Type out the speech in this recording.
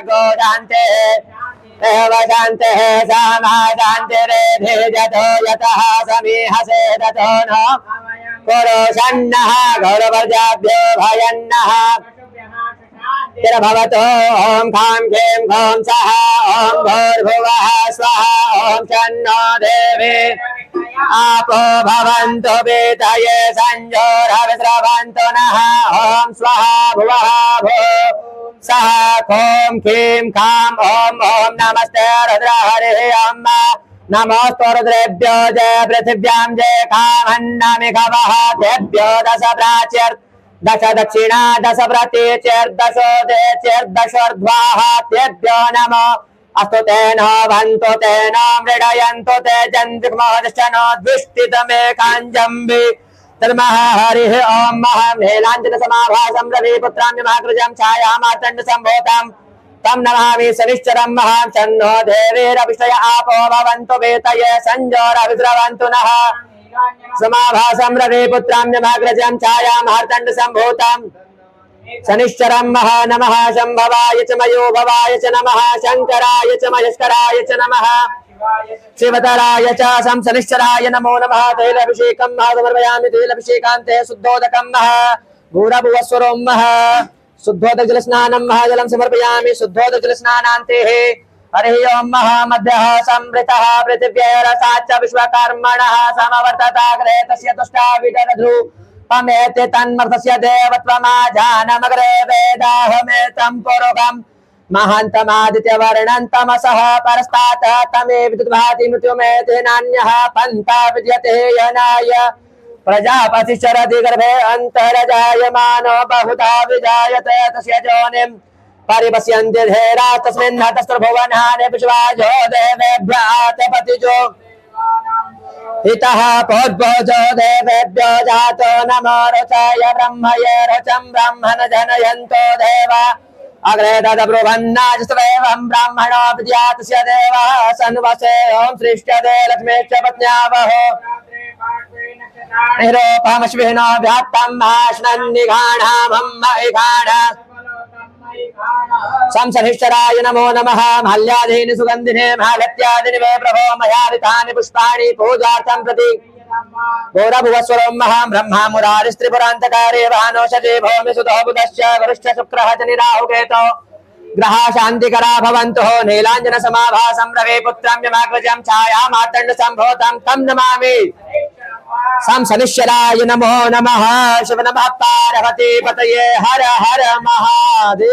सर्गो शांति एव शांति सामा शांतिरेधि जतो यतः समीहसे ततो न पुरुषन्नः गौरवर्जाभ्यो भयन्नः भवतो ओम खां खें खों सः ओम भूर्भुवः स्वः ओम शन्नो देवी आपो भवन्तु वेदये संजोरविस्रवन्तु नः ओम स्वाहा भुवः भुः सः खों खीं खां ओम ओम नमस्ते रुद्रहरिः अम्मा नमोस्तु रुद्रेभ्यो जय पृथिव्यां जय कामन्नमिघवः तेभ्यो दश प्राच्यर्थ दश दक्षिणा दश प्रतीचर्दशोदेचर्दशोर्ध्वाः तेभ्यो नमो अस्तु तेनो भन्तु तेनो मृडयन्तु ते जन्विग्मोदशनो द्विष्टितमेकाञ्जम्बि तन्मः हरिः ॐ महं नीलाञ्जन समाभासं रविपुत्रां महाकृजं छायामार्तण्ड सम्भूतं तं नमामि शनिश्चरं महां शन्नो देवीरभिषय आपो भवन्तु वेतये संजोरविस्रवन्तु नः समाभासं रविपुत्रां महाग्रजं छायां हर्तण्ड सम्भूतं शनिश्चरं महा नमः शंभवाय च मयो भवाय च नमः शंकराय च महेश्वराय च नमः शिवतराय च शनिश्चराय नमो नमः तैलाभिषेकं समर्पयामि तैलाभिषेकान्ते शुद्धोदकं भूरभुवस्वरों शुद्धोदकजलस्नानं जलं समर्पयामि शुद्धोदकजलस्नानान्ते हरिः ओम महामध्यः संवृतः पृथिव्यैरसाच्च विश्वकर्मणः समवर्तताग्रे तस्य तुष्टाविदध्रुवमेते तन्मर्तस्य देवत्वमाजानमग्रे वेदाहमेतं पुरुषं महान्तमादित्यवर्णं तमसः परस्तात् तमे विद्भाति मृत्युमेते नान्यः पन्था विद्यते यनाय प्रजापति शरदि गर्भे अन्तर्जायमानो बहुधा विजायते तस्य योनिम् परिपश्यन्ति धेरा तस्मिन् हतस्त्रभुवनानि विश्वाजो देवेभ्यः पतिजो हितः पोद्भोजो देवेभ्यो जातो नमो रुचाय ब्रह्मये रुचं ब्रह्मण जनयन्तो देवा अग्रे तदब्रुवन्नाजस्त्वेवं ब्राह्मणो विद्यातस्य देवः सन्वसे ओं सृष्ट्यते लक्ष्मीश्च पत्न्यावहो निरूपमश्विनो व्याप्तं माश्नन्निघाणामम्मैघाण शनिश्चराय नमो नमः माल्यादीनि सुगन्धिने मालत्यादीनि वे प्रभो मया वितानि पुष्पाणि पूजार्थं प्रति घोरभुवस्वरों महां ब्रह्मा मुरारिस्त्रिपुरान्तकारे वानोषजे भौमि सुतः बुधश्च वरुश्च शुक्रः च निराहुकेतो ग्रहा शान्तिकरा भवन्तु नीलाञ्जन समाभासं रविपुत्रं यमाग्रजं छायामार्तण्ड सम्भूतं तं नमामि शनिश्चराय नमो नमः शिव नमः पार्वती पतये हर हर महादेव।